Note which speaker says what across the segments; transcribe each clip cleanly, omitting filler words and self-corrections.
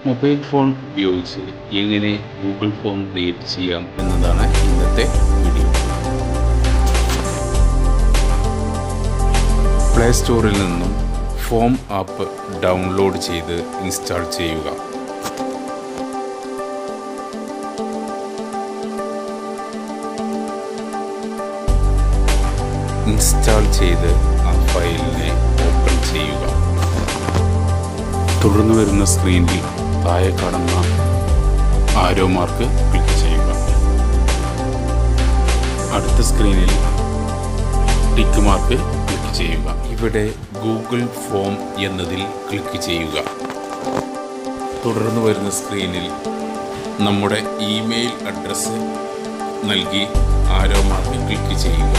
Speaker 1: Mobile phone ഉപയോഗിച്ച് എങ്ങനെ Google form create ചെയ്യാം എന്നതാണ് ഇന്നത്തെ വീഡിയോ. പ്ലേ സ്റ്റോറിൽ നിന്നും ഫോം ആപ്പ് ഡൗൺലോഡ് ചെയ്ത് ഇൻസ്റ്റാൾ ചെയ്യുക. ഇൻസ്റ്റാൾ ചെയ്ത് ആ ഫയലിനെ ഓപ്പൺ ചെയ്യുക. തുടർന്ന് വരുന്ന സ്ക്രീനിൽ താഴെ കാണുന്ന ആരോ മാർക്ക് ക്ലിക്ക് ചെയ്യുക. അടുത്ത സ്ക്രീനിൽ ടിക്ക് മാർക്ക് ക്ലിക്ക് ചെയ്യുക. ഇവിടെ ഗൂഗിൾ ഫോം എന്നതിൽ ക്ലിക്ക് ചെയ്യുക. തുടർന്ന് വരുന്ന സ്ക്രീനിൽ നമ്മുടെ ഇമെയിൽ അഡ്രസ്സ് നൽകി ആരോ മാർക്ക് ക്ലിക്ക് ചെയ്യുക.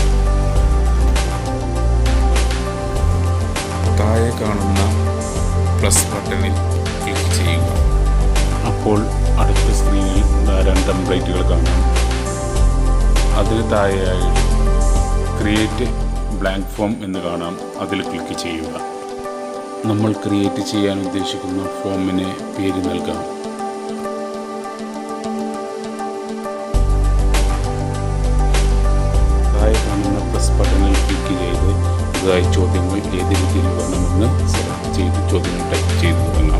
Speaker 1: താഴെ കാണുന്ന പ്ലസ് ബട്ടണിൽ ക്ലിക്ക് ചെയ്യുക. അപ്പോൾ അടുത്ത സ്ക്രീനിൽ ധാരാളം ടെംപ്ലേറ്റുകൾ കാണാം. അതിന് താഴെയായി ക്രിയേറ്റ് ബ്ലാങ്ക് ഫോം എന്ന് കാണാം. അതിൽ ക്ലിക്ക് ചെയ്യുക. നമ്മൾ ക്രിയേറ്റ് ചെയ്യാൻ ഉദ്ദേശിക്കുന്ന ഫോമിന് പേര് നൽകാം. താഴെ കാണുന്ന പ്ലസ് ബട്ടണിൽ ക്ലിക്ക് ചെയ്ത് പുതുതായി ചോദ്യങ്ങൾ ഏത് രീതിയിൽ വേണമെന്ന് സെലക്ട് ചെയ്ത് ചോദ്യങ്ങൾ ടൈപ്പ് ചെയ്ത് തുടങ്ങാം.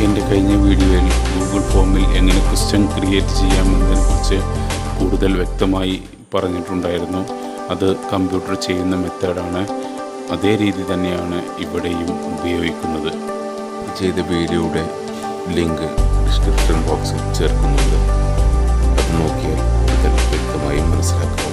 Speaker 1: എൻ്റെ കഴിഞ്ഞ വീഡിയോയിൽ ഗൂഗിൾ ഫോമിൽ എങ്ങനെ ക്വസ്റ്റ്യൻ ക്രിയേറ്റ് ചെയ്യാമെന്നതിനെക്കുറിച്ച് കൂടുതൽ വ്യക്തമായി പറഞ്ഞിട്ടുണ്ടായിരുന്നു. അത് കമ്പ്യൂട്ടർ ചെയ്യുന്ന മെത്തേഡാണ്. അതേ രീതി തന്നെയാണ് ഇവിടെയും ഉപയോഗിക്കുന്നത്. ചെയ്ത വീഡിയോയുടെ ലിങ്ക് ഡിസ്ക്രിപ്ഷൻ ബോക്സിൽ ചേർക്കുന്നുണ്ട്. അത് നോക്കിയാൽ കൂടുതൽ വ്യക്തമായി മനസ്സിലാക്കാവുന്നതാണ്.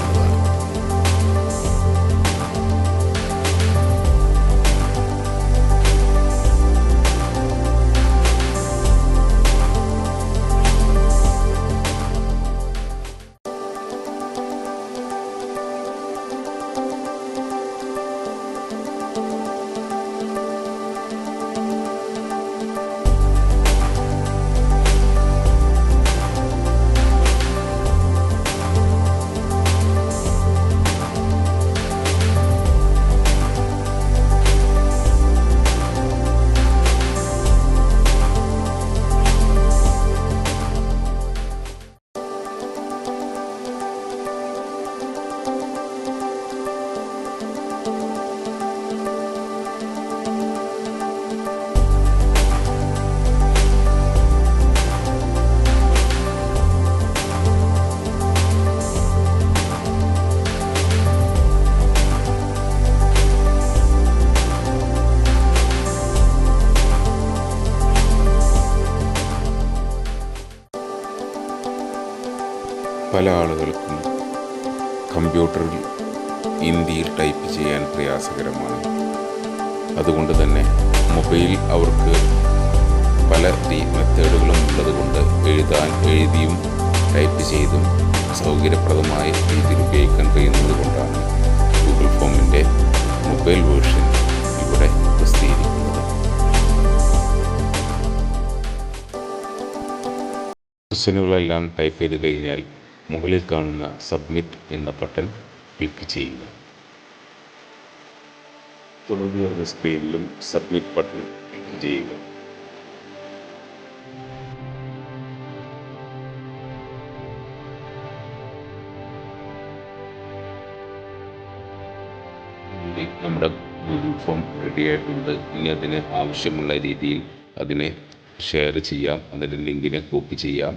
Speaker 1: പല ആളുകൾക്കും കമ്പ്യൂട്ടറിൽ ഹിന്ദിയിൽ ടൈപ്പ് ചെയ്യാൻ പ്രയാസകരമാണ്. അതുകൊണ്ട് തന്നെ മൊബൈൽ അവർക്ക് പല മെത്തേഡുകളും ഉള്ളതുകൊണ്ട് എഴുതിയും ടൈപ്പ് ചെയ്തും സൗകര്യപ്രദമായ രീതിയിൽ ഉപയോഗിക്കാൻ കഴിയുന്നത് കൊണ്ടാണ് ഗൂഗിൾ ഫോമിൻ്റെ മൊബൈൽ വേർഷൻ ഇവിടെ പ്രസിദ്ധീകരിക്കുന്നത്. ക്വസ്റ്റ്യനുകളെല്ലാം ടൈപ്പ് ചെയ്ത് കഴിഞ്ഞാൽ മുകളിൽ കാണുന്ന സബ്മിറ്റ് എന്ന ബട്ടൺ ക്ലിക്ക് ചെയ്യുക. തുടർന്ന് വരുന്ന സ്ക്രീനിലും സബ്മിറ്റ് ബട്ടൺ ക്ലിക്ക് ചെയ്യുക. നമ്മുടെ ഗൂഗിൾ ഫോം റെഡി ആയിട്ടുണ്ട്. ഇനി അതിന് ആവശ്യമുള്ള രീതിയിൽ അതിനെ ഷെയർ ചെയ്യാം. അതിൻ്റെ ലിങ്കിനെ കോപ്പി ചെയ്യാം.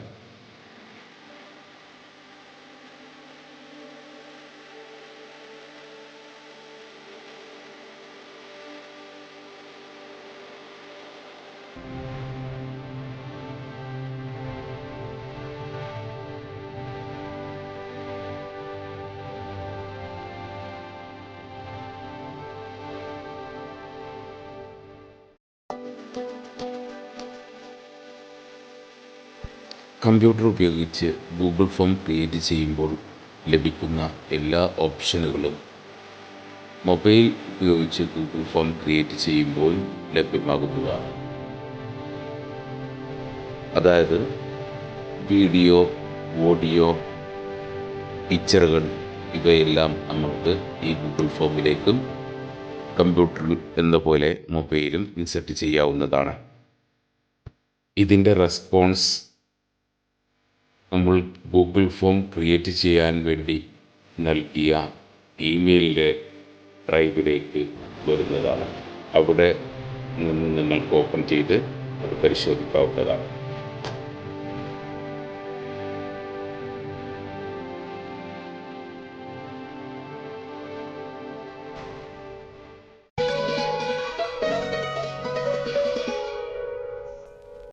Speaker 1: കമ്പ്യൂട്ടർ ഉപയോഗിച്ച് ഗൂഗിൾ ഫോം ക്രിയേറ്റ് ചെയ്യുമ്പോൾ ലഭിക്കുന്ന എല്ലാ ഓപ്ഷനുകളും മൊബൈൽ ഉപയോഗിച്ച് ഗൂഗിൾ ഫോം ക്രിയേറ്റ് ചെയ്യുമ്പോൾ ലഭ്യമാകുന്നതാണ്. അതായത് വീഡിയോ, ഓഡിയോ, പിക്ചറുകൾ ഇവയെല്ലാം നമുക്ക് ഈ ഗൂഗിൾ ഫോമിലേക്കും കമ്പ്യൂട്ടറിൽ എന്ന പോലെ മൊബൈലും ഇൻസെർട്ട് ചെയ്യാവുന്നതാണ്. ഇതിൻ്റെ റെസ്പോൺസ് നമ്മൾ ഗൂഗിൾ ഫോം ക്രിയേറ്റ് ചെയ്യാൻ വേണ്ടി നൽകിയ ഇമെയിലിൻ്റെ ഡ്രൈവിലേക്ക് വരുന്നതാണ്. അവിടെ നിന്ന് നിങ്ങൾക്ക് ഓപ്പൺ ചെയ്ത് അത് പരിശോധിക്കാവുന്നതാണ്.